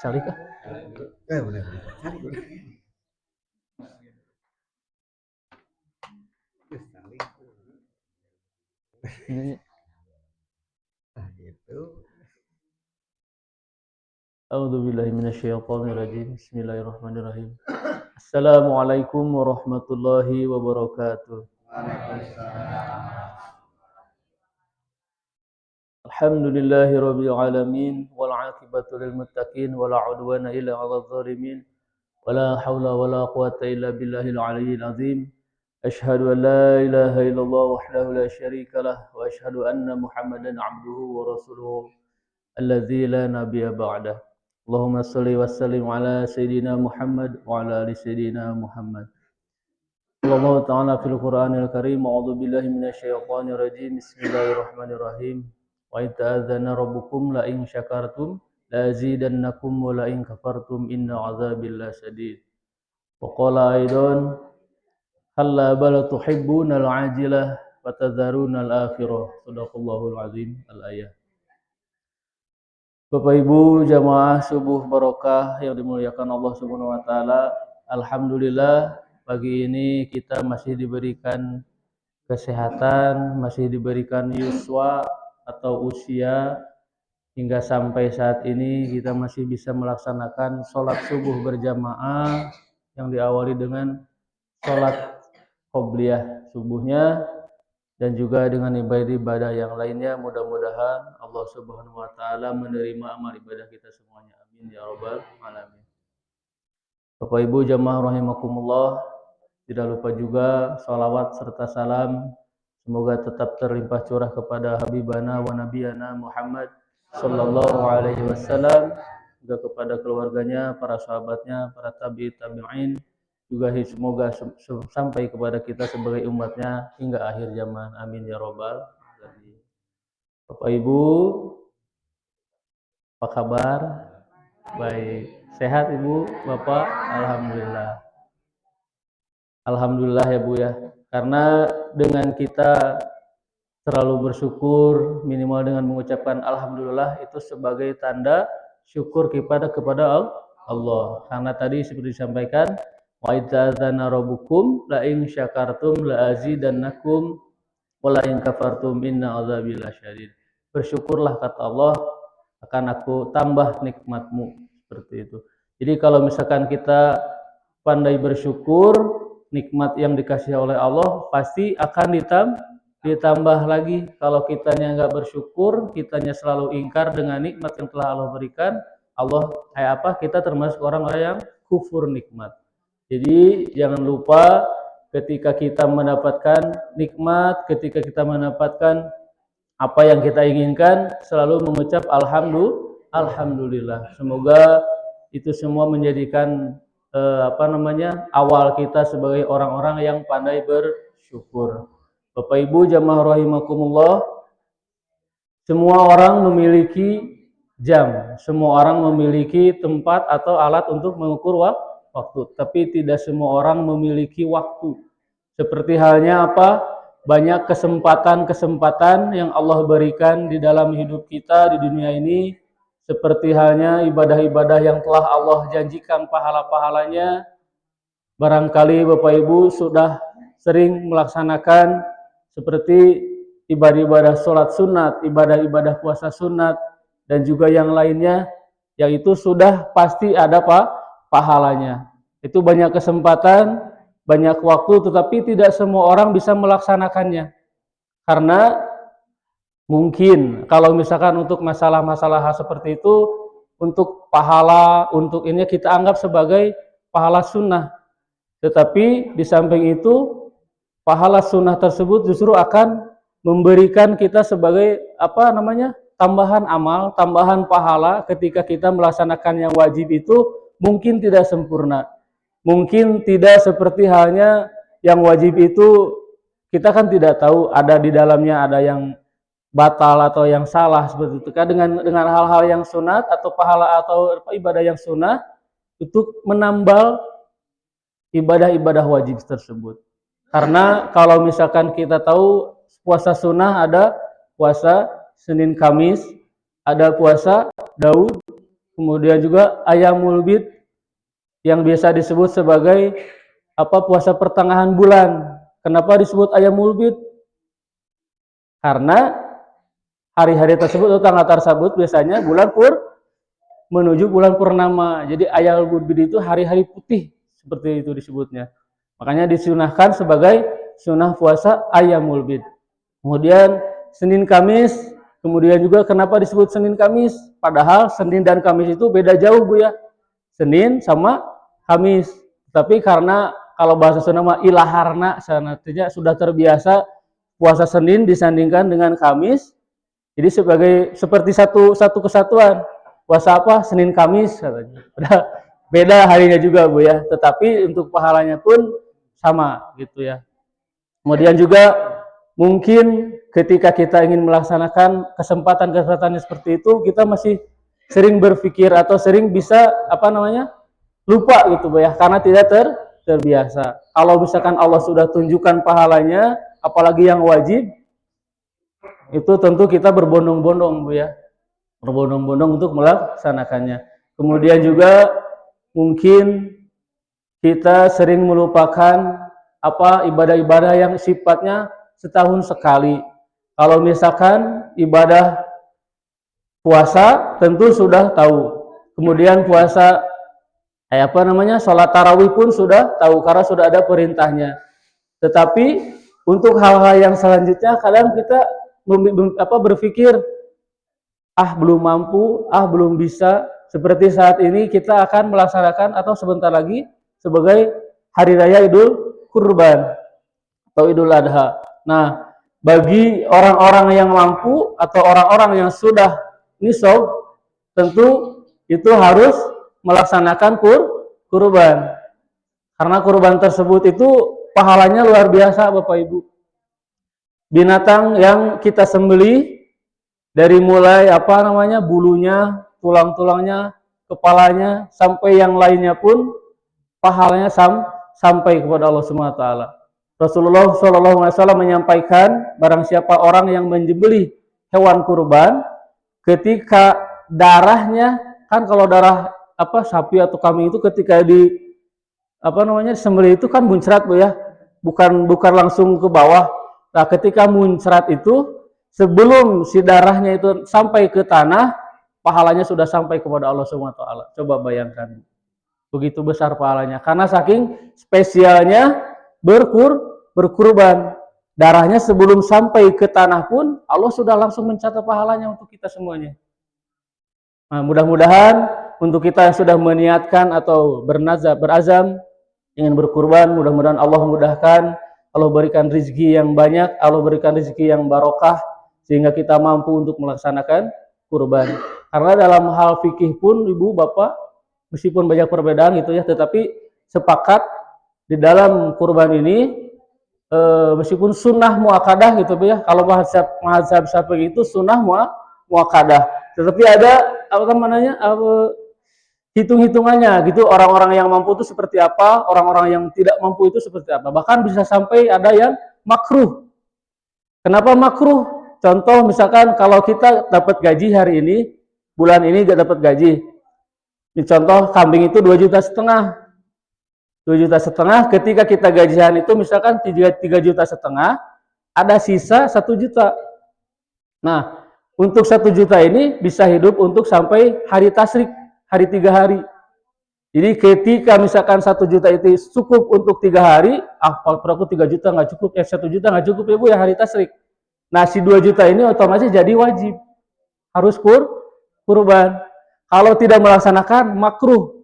Cari kah? Benar. Ini. Gitu. A'udzubillahi minasyaitonirrajim. Bismillahirrahmanirrahim. Assalamualaikum warahmatullahi wabarakatuh. Alhamdulillahi rabbil alamin wal 'aqibatu lil muttaqin wala 'udwana illa 'alal zalimin. Wala haula wala quwwata illa billahil 'aliyyil 'azim. Asyhadu an la ilaha illallah wahdahu la syarika lah wa asyhadu anna Muhammadan 'abduhu wa rasuluhu alladzi la nabiyya ba'dah. Allahumma shalli wa sallim ala sayyidina Muhammad wa ala ali sayyidina Muhammad. Allah Ta'ala fil Qur'anil Karim, a'udzu billahi minasyaitonir rajim. Bismillahirrahmanirrahim. Wa in ta'adzana rabbukum la in syakartum la azidannakum wa la in kafartum inna 'adzabi lasyadid. Wa qala aidan halla bal tuhibbuna al-'ajilah wa tadharuna al-akhirah. Shadaqallahul azim. Al-ayah. Bapak Ibu jamaah subuh barokah yang dimuliakan Allah Subhanahu wa taala, alhamdulillah pagi ini kita masih diberikan kesehatan, masih diberikan yuswa atau usia hingga sampai saat ini kita masih bisa melaksanakan sholat subuh berjamaah yang diawali dengan sholat qobliyah subuhnya dan juga dengan ibadah-ibadah yang lainnya. Mudah-mudahan Allah Subhanahu wa taala menerima amal ibadah kita semuanya. Amin ya rabbal alamin. Bapak Ibu jamaah rahimakumullah, tidak lupa juga salawat serta salam semoga tetap terlimpah curah kepada habibana wa nabiyana Muhammad sallallahu alaihi wasallam, juga kepada keluarganya, para sahabatnya, para tabi'in, juga semoga sampai kepada kita sebagai umatnya hingga akhir zaman. Amin ya robbal alamin. Bapak Ibu, apa kabar? Baik. Sehat Ibu, Bapak? Alhamdulillah. Alhamdulillah ya Bu ya. Karena dengan kita terlalu bersyukur, minimal dengan mengucapkan alhamdulillah, itu sebagai tanda syukur kepada Allah. Karena tadi seperti disampaikan, wa idza'adzana rabbukum la in syakartum la azidannakum wa la in kafartum inna 'adzabi lasyadid. Bersyukurlah kata Allah, akan aku tambah nikmatmu, seperti itu. Jadi kalau misalkan kita pandai bersyukur, nikmat yang dikasih oleh Allah pasti akan ditambah lagi. Kalau kitanya nggak bersyukur, kitanya selalu ingkar dengan nikmat yang telah Allah berikan, kita termasuk orang-orang yang kufur nikmat. Jadi jangan lupa ketika kita mendapatkan nikmat, ketika kita mendapatkan apa yang kita inginkan, selalu mengucap alhamdulillah. Semoga itu semua menjadikan awal kita sebagai orang-orang yang pandai bersyukur. Bapak Ibu jamaah rahimakumullah, semua orang memiliki jam, semua orang memiliki tempat atau alat untuk mengukur waktu, tapi tidak semua orang memiliki waktu. Seperti halnya apa? Banyak kesempatan-kesempatan yang Allah berikan di dalam hidup kita di dunia ini, seperti halnya ibadah-ibadah yang telah Allah janjikan pahala-pahalanya. Barangkali Bapak Ibu sudah sering melaksanakan seperti ibadah-ibadah sholat sunat, ibadah-ibadah puasa sunat, dan juga yang lainnya, yang itu sudah pasti ada pahalanya. Itu banyak kesempatan, banyak waktu, tetapi tidak semua orang bisa melaksanakannya. Karena mungkin kalau misalkan untuk masalah-masalah seperti itu, untuk pahala, untuk ini kita anggap sebagai pahala sunnah. Tetapi di samping itu, pahala sunnah tersebut justru akan memberikan kita sebagai tambahan amal, tambahan pahala ketika kita melaksanakan yang wajib itu mungkin tidak sempurna. Mungkin tidak seperti halnya yang wajib itu, kita kan tidak tahu ada di dalamnya ada yang batal atau yang salah seperti itu. Kan dengan hal-hal yang sunat atau pahala atau ibadah yang sunnah itu menambal ibadah-ibadah wajib tersebut. Karena kalau misalkan kita tahu puasa sunnah ada puasa Senin Kamis, ada puasa Daud, kemudian juga Ayyamul Bid yang biasa disebut sebagai puasa pertengahan bulan. Kenapa disebut Ayyamul Bid? Karena hari-hari tersebut atau tanggal tersebut biasanya bulan menuju bulan purnama. Jadi Ayyamul Bid itu hari-hari putih, seperti itu disebutnya. Makanya disunahkan sebagai sunnah puasa Ayyamul Bid. Kemudian Senin Kamis, kemudian juga kenapa disebut Senin Kamis? Padahal Senin dan Kamis itu beda jauh Bu ya. Senin sama Kamis. Tapi karena kalau bahasa Sunda mah ilaharna, artinya sudah terbiasa puasa Senin disandingkan dengan Kamis. Jadi seperti satu kesatuan. Puasa apa? Senin Kamis katanya. Beda harinya juga Bu ya. Tetapi untuk pahalanya pun sama gitu ya. Kemudian juga mungkin ketika kita ingin melaksanakan kesempatan seperti itu, kita masih sering berpikir atau sering bisa lupa gitu ya, karena tidak terbiasa. Kalau misalkan Allah sudah tunjukkan pahalanya, apalagi yang wajib, itu tentu kita berbondong-bondong Bu ya, berbondong-bondong untuk melaksanakannya. Kemudian juga mungkin kita sering melupakan ibadah-ibadah yang sifatnya setahun sekali. Kalau misalkan ibadah puasa tentu sudah tahu. Kemudian puasa sholat tarawih pun sudah tahu karena sudah ada perintahnya. Tetapi untuk hal-hal yang selanjutnya kadang kita berpikir belum mampu, belum bisa. Seperti saat ini kita akan melaksanakan atau sebentar lagi sebagai hari raya Idul Kurban atau Idul Adha. Nah, bagi orang-orang yang mampu atau orang-orang yang sudah nisab, tentu itu harus melaksanakan kurban. Karena kurban tersebut itu pahalanya luar biasa Bapak Ibu. Binatang yang kita sembelih dari mulai bulunya, tulang-tulangnya, kepalanya sampai yang lainnya pun pahalanya sampai kepada Allah Subhanahu wa taala. Rasulullah SAW menyampaikan barang siapa orang yang menyembelih hewan kurban, ketika darahnya, kan kalau darah sapi atau kambing itu ketika disembelih itu kan muncrat Bu ya, bukan langsung ke bawah. Nah, ketika muncrat itu sebelum si darahnya itu sampai ke tanah, pahalanya sudah sampai kepada Allah Subhanahu wa taala. Coba bayangkan. Begitu besar pahalanya karena saking spesialnya berkurban. Darahnya sebelum sampai ke tanah pun Allah sudah langsung mencatat pahalanya untuk kita semuanya. Nah, mudah-mudahan untuk kita yang sudah meniatkan atau berazam ingin berkurban, mudah-mudahan Allah mudahkan, Allah berikan rezeki yang banyak, Allah berikan rezeki yang barokah sehingga kita mampu untuk melaksanakan kurban. Karena dalam hal fikih pun Ibu Bapak, meskipun banyak perbedaan gitu ya, tetapi sepakat di dalam kurban ini meskipun sunnah muakkadah gitu ya. Kalau mazhab Syafi'i itu sunnah muakkadah. Tetapi ada hitung-hitungannya gitu, orang-orang yang mampu itu seperti apa, orang-orang yang tidak mampu itu seperti apa. Bahkan bisa sampai ada yang makruh. Kenapa makruh? Contoh misalkan kalau kita dapat gaji hari ini, bulan ini gak dapat gaji. Contoh kambing itu 2,5 juta. 2,5 juta ketika kita gajian itu misalkan 3,5 juta, ada sisa 1 juta. Nah, untuk 1 juta ini bisa hidup untuk sampai hari tasyrik, hari 3 hari. Jadi ketika misalkan 1 juta itu cukup untuk 3 hari, kalau aku 3 juta nggak cukup, 1 juta nggak cukup ya Bu ya hari tasyrik. Nah, si 2 juta ini otomatis jadi wajib. Harus kurban. Kalau tidak melaksanakan makruh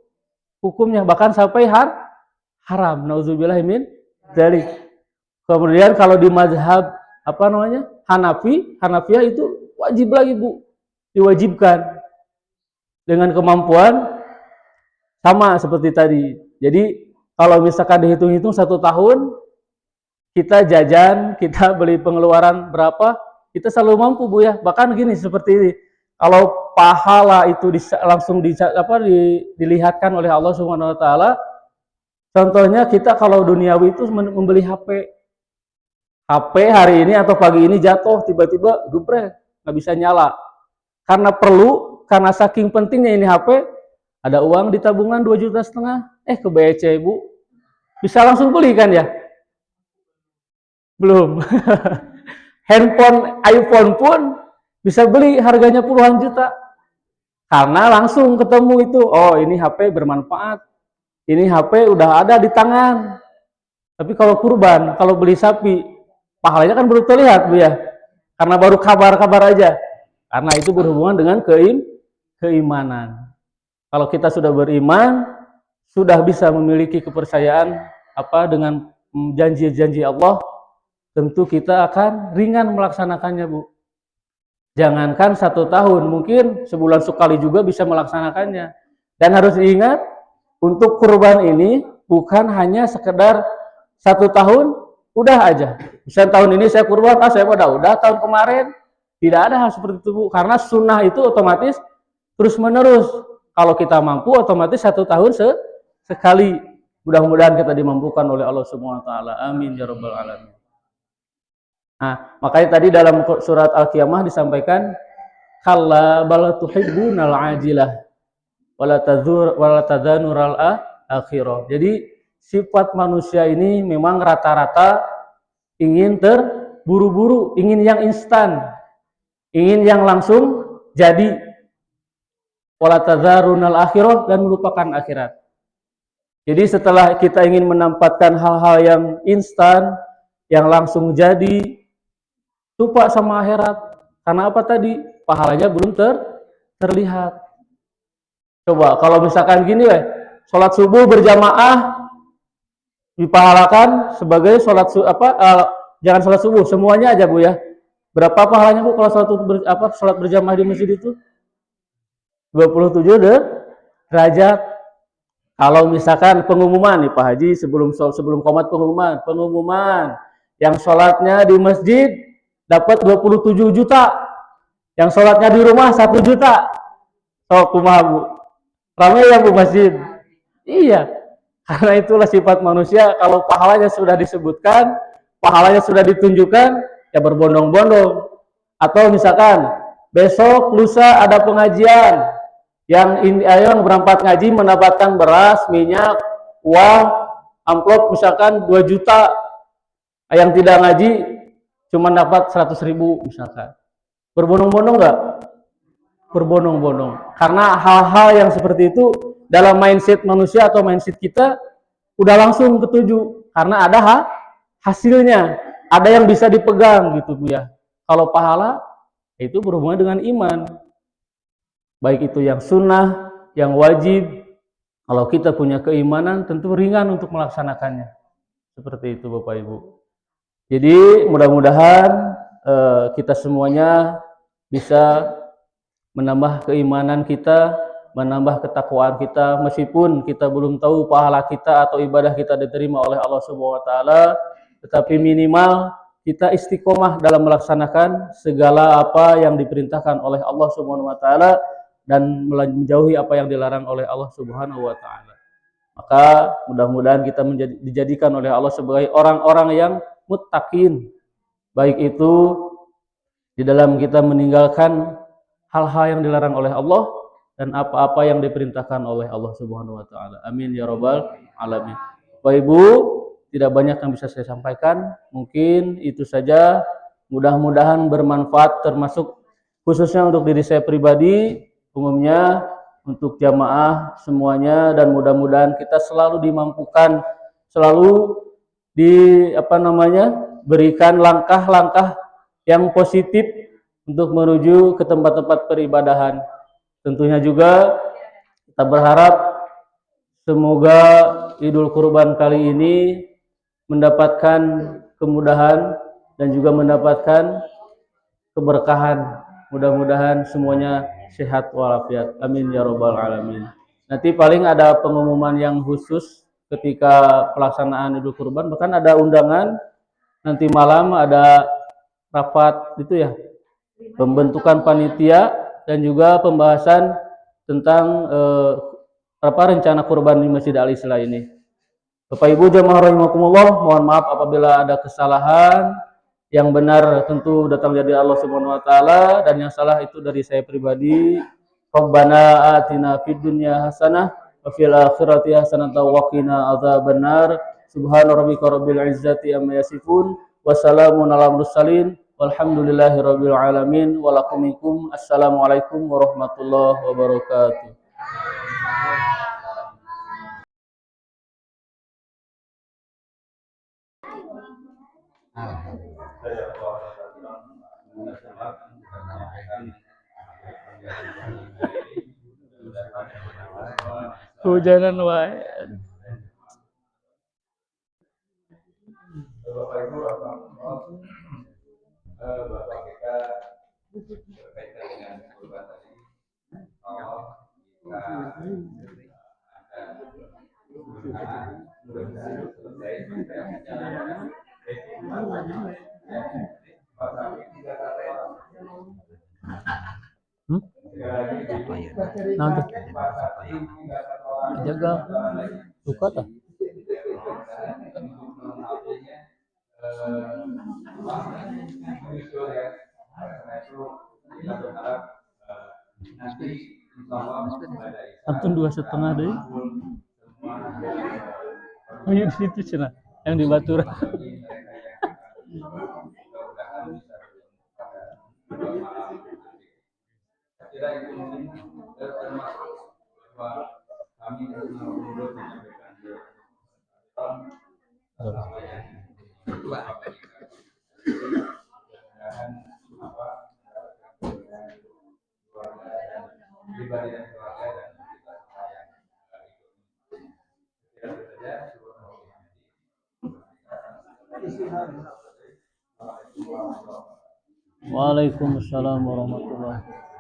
hukumnya, bahkan sampai haram. Nauzubillah min dzalik. Kemudian kalau di mazhab Hanafiyah itu wajib lagi Bu, diwajibkan dengan kemampuan sama seperti tadi. Jadi kalau misalkan dihitung-hitung 1 tahun kita jajan, kita beli pengeluaran berapa, kita selalu mampu Bu ya. Bahkan gini seperti ini. Kalau pahala itu langsung dilihatkan oleh Allah Subhanahu wa taala. Contohnya kita kalau duniawi itu membeli HP. HP hari ini atau pagi ini jatuh tiba-tiba gebrek, nggak bisa nyala. Karena perlu karena saking pentingnya ini HP, ada uang di tabungan 2,5 juta, ke BEC Bu. Bisa langsung beli kan ya? Belum. Handphone iPhone pun bisa beli harganya puluhan juta. Karena langsung ketemu itu, oh ini HP bermanfaat. Ini HP udah ada di tangan. Tapi kalau kurban, kalau beli sapi, pahalanya kan belum terlihat Bu ya. Karena baru kabar-kabar aja. Karena itu berhubungan dengan keimanan. Kalau kita sudah beriman, sudah bisa memiliki kepercayaan dengan janji-janji Allah, tentu kita akan ringan melaksanakannya Bu. Jangankan 1 tahun, mungkin sebulan sekali juga bisa melaksanakannya. Dan harus diingat, untuk kurban ini bukan hanya sekedar 1 tahun, udah aja. Misalnya tahun ini saya kurban, saya udah tahun kemarin. Tidak ada hal seperti itu Bu, karena sunnah itu otomatis terus menerus. Kalau kita mampu, otomatis 1 tahun sekali. Mudah-mudahan kita dimampukan oleh Allah Subhanahu wa taala. Amin ya rabbal alamin. Nah, makanya tadi dalam surat Al-Qiyamah disampaikan, kalla bal tuhibbunal ajilah wala tadzanural akhirah. Jadi sifat manusia ini memang rata-rata ingin terburu-buru, ingin yang instan, ingin yang langsung jadi. Wala tadzarunal akhirah, dan melupakan akhirat. Jadi setelah kita ingin menempatkan hal-hal yang instan, yang langsung jadi, lupa sama akhirat. Karena apa tadi? Pahalanya belum terlihat. Coba kalau misalkan gini sholat subuh berjamaah dipahalakan sebagai sholat jangan sholat subuh, semuanya aja Bu ya. Berapa pahalanya Bu kalau sholat berjamaah di masjid itu? 27 derajat. Kalau misalkan pengumuman nih Pak Haji, sebelum komat pengumuman yang sholatnya di masjid dapat 27 juta, yang sholatnya di rumah 1 juta. Kumaha Bu? Ramai ya Bu masjid? Iya, karena itulah sifat manusia. Kalau pahalanya sudah disebutkan, pahalanya sudah ditunjukkan, ya berbondong-bondong. Atau misalkan besok lusa ada pengajian, yang berangkat ngaji mendapatkan beras, minyak, uang, amplop misalkan 2 juta. Yang tidak ngaji cuma dapat 100.000 misalkan. Berbondong-bondong enggak? Berbondong-bondong. Karena hal-hal yang seperti itu dalam mindset manusia atau mindset kita udah langsung ketuju. Karena ada hasilnya, ada yang bisa dipegang gitu Bu ya. Kalau pahala itu berhubungan dengan iman. Baik itu yang sunnah, yang wajib. Kalau kita punya keimanan, tentu ringan untuk melaksanakannya. Seperti itu Bapak Ibu. Jadi mudah-mudahan kita semuanya bisa menambah keimanan kita, menambah ketakwaan kita, meskipun kita belum tahu pahala kita atau ibadah kita diterima oleh Allah Subhanahu wa taala, tetapi minimal kita istiqomah dalam melaksanakan segala apa yang diperintahkan oleh Allah Subhanahu wa taala dan menjauhi apa yang dilarang oleh Allah Subhanahu wa taala. Maka mudah-mudahan kita dijadikan oleh Allah sebagai orang-orang yang muttaqin. Baik itu di dalam kita meninggalkan hal-hal yang dilarang oleh Allah dan apa-apa yang diperintahkan oleh Allah Subhanahu wa taala. Amin ya rabbal alamin. Bapak Ibu, tidak banyak yang bisa saya sampaikan. Mungkin itu saja. Mudah-mudahan bermanfaat, termasuk khususnya untuk diri saya pribadi, umumnya untuk jamaah semuanya, dan mudah-mudahan kita selalu dimampukan, selalu berikan langkah-langkah yang positif untuk menuju ke tempat-tempat peribadahan. Tentunya juga kita berharap semoga Idul Kurban kali ini mendapatkan kemudahan dan juga mendapatkan keberkahan. Mudah-mudahan semuanya sehat walafiat. Amin ya rabbal alamin. Nanti paling ada pengumuman yang khusus ketika pelaksanaan Idul Kurban, bahkan ada undangan nanti malam, ada rapat itu ya, pembentukan panitia dan juga pembahasan tentang rencana kurban di Masjid Al-Islah ini. Bapak Ibu jamaah rahimakumullah, mohon maaf apabila ada kesalahan. Yang benar tentu datang dari Allah Subhanahu wa taala, dan yang salah itu dari saya pribadi. Rabbana atina fid dunya hasanah wa fil akhirati hasanah wa qina adzabannar. Subhana rabbika rabbil izzati amma yasifun wa salamun alal mursalin walhamdulillahi rabbil alamin. Walakumikum assalamualaikum warahmatullahi wabarakatuh. Hujanan wae. Bapak kita berkaitan dengan kurban tadi, Allah nanti jaga suka tak? Antun 2,5 deh. Oh iya di situ cina, yang di Batura. Waalaikumsalam warahmatullahi wabarakatuh.